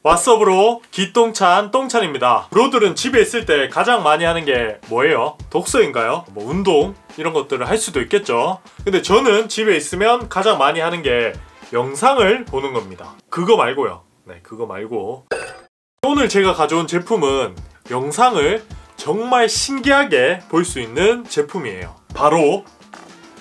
왓썹으로 기똥찬 똥찬입니다. 브로들은 집에 있을 때 가장 많이 하는 게 뭐예요? 독서인가요? 뭐 운동 이런 것들을 할 수도 있겠죠. 근데 저는 집에 있으면 가장 많이 하는 게 영상을 보는 겁니다. 그거 말고요. 네, 그거 말고 오늘 제가 가져온 제품은 영상을 정말 신기하게 볼 수 있는 제품이에요. 바로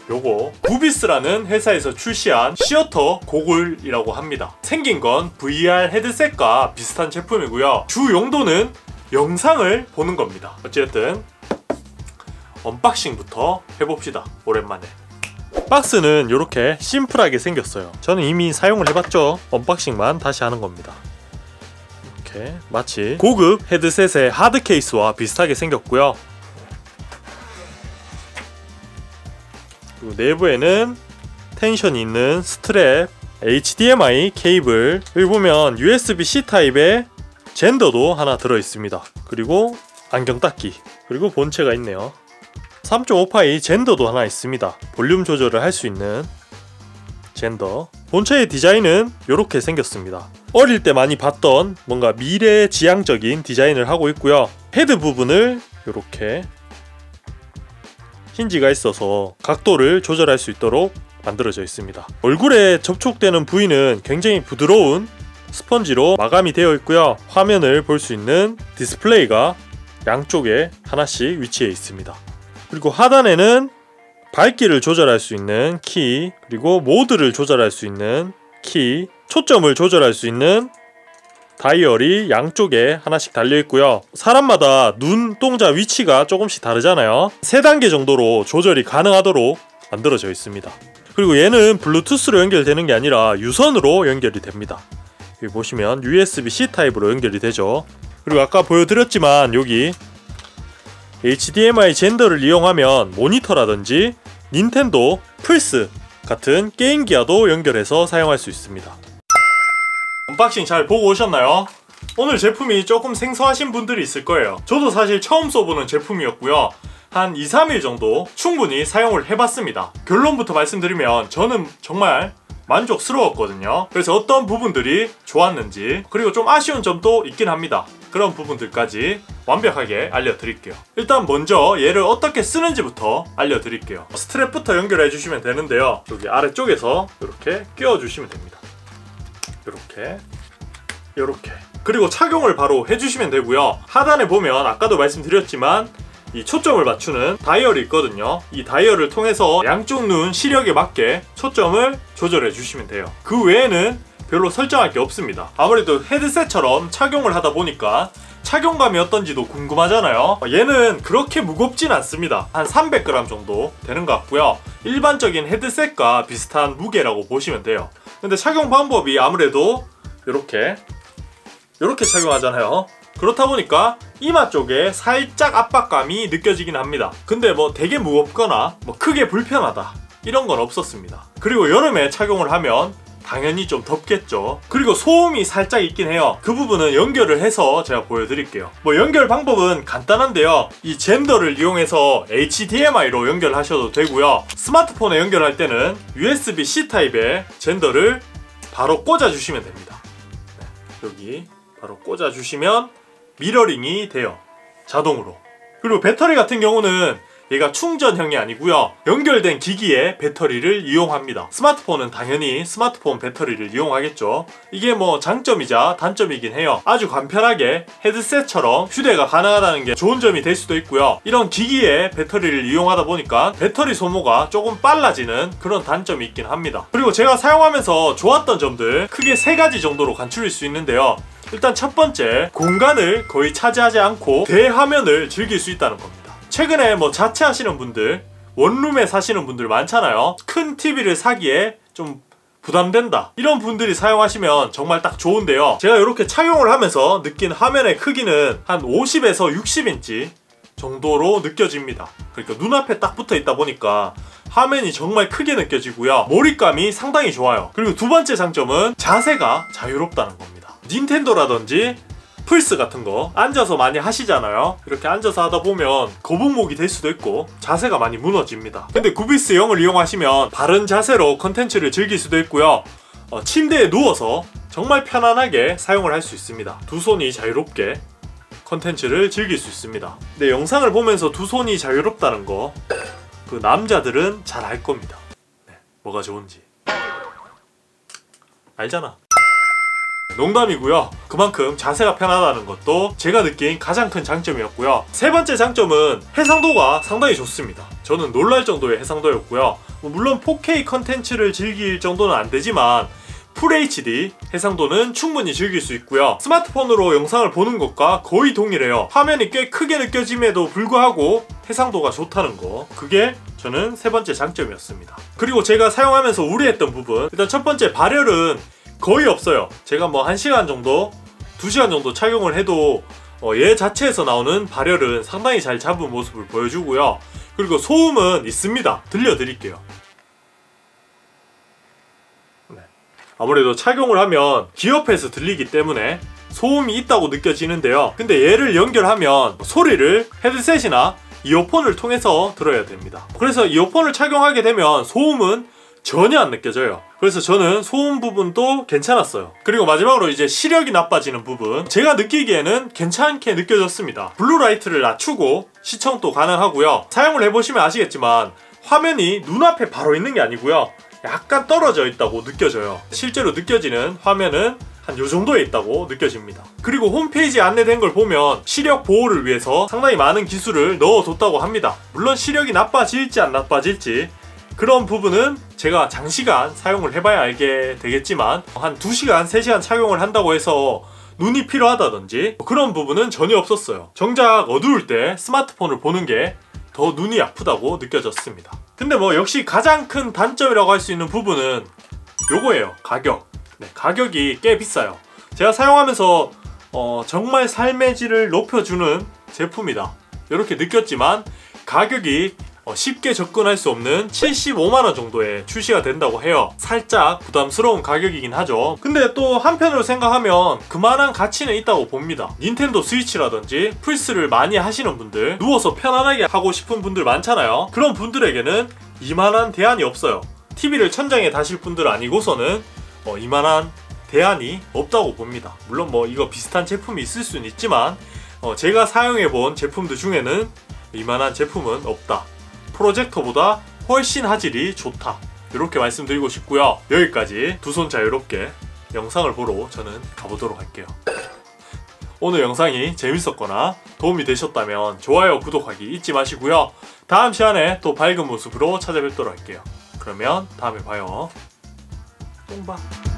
요거 구비스라는 회사에서 출시한 시어터 고글이라고 합니다. 생긴 건 VR 헤드셋과 비슷한 제품이고요. 주 용도는 영상을 보는 겁니다. 어쨌든 언박싱부터 해봅시다. 오랜만에. 박스는 이렇게 심플하게 생겼어요. 저는 이미 사용을 해봤죠. 언박싱만 다시 하는 겁니다. 이렇게 마치 고급 헤드셋의 하드 케이스와 비슷하게 생겼고요. 그리고 내부에는 텐션이 있는 스트랩, HDMI 케이블을 보면 USB-C 타입의 젠더도 하나 들어있습니다. 그리고 안경 닦기, 그리고 본체가 있네요. 3.5파이 젠더도 하나 있습니다. 볼륨 조절을 할 수 있는 젠더. 본체의 디자인은 이렇게 생겼습니다. 어릴 때 많이 봤던 뭔가 미래지향적인 디자인을 하고 있고요. 헤드 부분을 이렇게 힌지가 있어서 각도를 조절할 수 있도록 만들어져 있습니다. 얼굴에 접촉되는 부위는 굉장히 부드러운 스펀지로 마감이 되어 있고요. 화면을 볼 수 있는 디스플레이가 양쪽에 하나씩 위치해 있습니다. 그리고 하단에는 밝기를 조절할 수 있는 키, 그리고 모드를 조절할 수 있는 키, 초점을 조절할 수 있는 다이얼이 양쪽에 하나씩 달려있고요. 사람마다 눈동자 위치가 조금씩 다르잖아요. 3단계 정도로 조절이 가능하도록 만들어져 있습니다. 그리고 얘는 블루투스로 연결되는 게 아니라 유선으로 연결이 됩니다. 여기 보시면 USB-C 타입으로 연결이 되죠. 그리고 아까 보여드렸지만 여기 HDMI 젠더를 이용하면 모니터라든지 닌텐도 플스 같은 게임기와도 연결해서 사용할 수 있습니다. 언박싱 잘 보고 오셨나요? 오늘 제품이 조금 생소하신 분들이 있을 거예요. 저도 사실 처음 써보는 제품이었고요. 한 2-3일 정도 충분히 사용을 해봤습니다. 결론부터 말씀드리면 저는 정말 만족스러웠거든요. 그래서 어떤 부분들이 좋았는지, 그리고 좀 아쉬운 점도 있긴 합니다. 그런 부분들까지 완벽하게 알려드릴게요. 일단 먼저 얘를 어떻게 쓰는지부터 알려드릴게요. 스트랩부터 연결해 주시면 되는데요. 여기 아래쪽에서 이렇게 끼워주시면 됩니다. 이렇게 그리고 착용을 바로 해주시면 되고요. 하단에 보면 아까도 말씀드렸지만 이 초점을 맞추는 다이얼이 있거든요. 이 다이얼을 통해서 양쪽 눈 시력에 맞게 초점을 조절해 주시면 돼요. 그 외에는 별로 설정할 게 없습니다. 아무래도 헤드셋처럼 착용을 하다 보니까 착용감이 어떤지도 궁금하잖아요. 얘는 그렇게 무겁진 않습니다. 한 300g 정도 되는 것 같고요. 일반적인 헤드셋과 비슷한 무게라고 보시면 돼요. 근데 착용 방법이 아무래도 이렇게 착용하잖아요. 그렇다 보니까 이마 쪽에 살짝 압박감이 느껴지긴 합니다. 근데 뭐 되게 무겁거나 뭐 크게 불편하다 이런 건 없었습니다. 그리고 여름에 착용을 하면 당연히 좀 덥겠죠. 그리고 소음이 살짝 있긴 해요. 그 부분은 연결을 해서 제가 보여드릴게요. 뭐 연결 방법은 간단한데요. 이 젠더를 이용해서 HDMI로 연결하셔도 되고요. 스마트폰에 연결할 때는 USB-C 타입의 젠더를 바로 꽂아주시면 됩니다. 네, 여기 바로 꽂아주시면 미러링이 돼요. 자동으로. 그리고 배터리 같은 경우는 얘가 충전형이 아니고요. 연결된 기기의 배터리를 이용합니다. 스마트폰은 당연히 스마트폰 배터리를 이용하겠죠. 이게 뭐 장점이자 단점이긴 해요. 아주 간편하게 헤드셋처럼 휴대가 가능하다는 게 좋은 점이 될 수도 있고요. 이런 기기의 배터리를 이용하다 보니까 배터리 소모가 조금 빨라지는 그런 단점이 있긴 합니다. 그리고 제가 사용하면서 좋았던 점들 크게 3가지 정도로 간추릴 수 있는데요. 일단 첫 번째, 공간을 거의 차지하지 않고 대화면을 즐길 수 있다는 겁니다. 최근에 뭐 자취하시는 분들, 원룸에 사시는 분들 많잖아요. 큰 TV를 사기에 좀 부담된다 이런 분들이 사용하시면 정말 딱 좋은데요. 제가 이렇게 착용을 하면서 느낀 화면의 크기는 한 50에서 60인치 정도로 느껴집니다. 그러니까 눈앞에 딱 붙어 있다 보니까 화면이 정말 크게 느껴지고요. 몰입감이 상당히 좋아요. 그리고 두 번째 장점은 자세가 자유롭다는 겁니다. 닌텐도라든지 플스 같은 거 앉아서 많이 하시잖아요. 이렇게 앉아서 하다 보면 거북목이 될 수도 있고 자세가 많이 무너집니다. 근데 구비스 0을 이용하시면 바른 자세로 컨텐츠를 즐길 수도 있고요. 침대에 누워서 정말 편안하게 사용을 할 수 있습니다. 두 손이 자유롭게 컨텐츠를 즐길 수 있습니다. 근데 영상을 보면서 두 손이 자유롭다는 거 그 남자들은 잘 알 겁니다. 네, 뭐가 좋은지 알잖아. 농담이고요. 그만큼 자세가 편하다는 것도 제가 느낀 가장 큰 장점이었고요. 세 번째 장점은 해상도가 상당히 좋습니다. 저는 놀랄 정도의 해상도였고요. 물론 4K 컨텐츠를 즐길 정도는 안 되지만 FHD 해상도는 충분히 즐길 수 있고요. 스마트폰으로 영상을 보는 것과 거의 동일해요. 화면이 꽤 크게 느껴짐에도 불구하고 해상도가 좋다는 거, 그게 저는 세 번째 장점이었습니다. 그리고 제가 사용하면서 우려했던 부분, 일단 첫 번째, 발열은 거의 없어요. 제가 뭐 1시간 정도, 2시간 정도 착용을 해도 얘 자체에서 나오는 발열은 상당히 잘 잡은 모습을 보여주고요. 그리고 소음은 있습니다. 들려드릴게요. 아무래도 착용을 하면 귀 옆에서 들리기 때문에 소음이 있다고 느껴지는데요. 근데 얘를 연결하면 소리를 헤드셋이나 이어폰을 통해서 들어야 됩니다. 그래서 이어폰을 착용하게 되면 소음은 전혀 안 느껴져요. 그래서 저는 소음 부분도 괜찮았어요. 그리고 마지막으로 이제 시력이 나빠지는 부분, 제가 느끼기에는 괜찮게 느껴졌습니다. 블루라이트를 낮추고 시청도 가능하고요. 사용을 해보시면 아시겠지만 화면이 눈앞에 바로 있는 게 아니고요, 약간 떨어져 있다고 느껴져요. 실제로 느껴지는 화면은 한 요 정도에 있다고 느껴집니다. 그리고 홈페이지에 안내된 걸 보면 시력 보호를 위해서 상당히 많은 기술을 넣어뒀다고 합니다. 물론 시력이 나빠질지 안 나빠질지 그런 부분은 제가 장시간 사용을 해봐야 알게 되겠지만, 한 2시간, 3시간 착용을 한다고 해서 눈이 피로하다든지 그런 부분은 전혀 없었어요. 정작 어두울 때 스마트폰을 보는 게 더 눈이 아프다고 느껴졌습니다. 근데 뭐 역시 가장 큰 단점이라고 할 수 있는 부분은 요거예요. 가격. 네, 가격이 꽤 비싸요. 제가 사용하면서 정말 삶의 질을 높여주는 제품이다, 이렇게 느꼈지만 가격이 쉽게 접근할 수 없는 75만원 정도에 출시가 된다고 해요. 살짝 부담스러운 가격이긴 하죠. 근데 또 한편으로 생각하면 그만한 가치는 있다고 봅니다. 닌텐도 스위치라든지 플스를 많이 하시는 분들, 누워서 편안하게 하고 싶은 분들 많잖아요. 그런 분들에게는 이만한 대안이 없어요. TV를 천장에 다실 분들 아니고서는 이만한 대안이 없다고 봅니다. 물론 뭐 이거 비슷한 제품이 있을 수는 있지만 제가 사용해본 제품들 중에는 이만한 제품은 없다. 프로젝터보다 훨씬 화질이 좋다, 이렇게 말씀드리고 싶고요. 여기까지 두 손 자유롭게 영상을 보러 저는 가보도록 할게요. 오늘 영상이 재밌었거나 도움이 되셨다면 좋아요, 구독하기 잊지 마시고요. 다음 시간에 또 밝은 모습으로 찾아뵙도록 할게요. 그러면 다음에 봐요. 똥봐.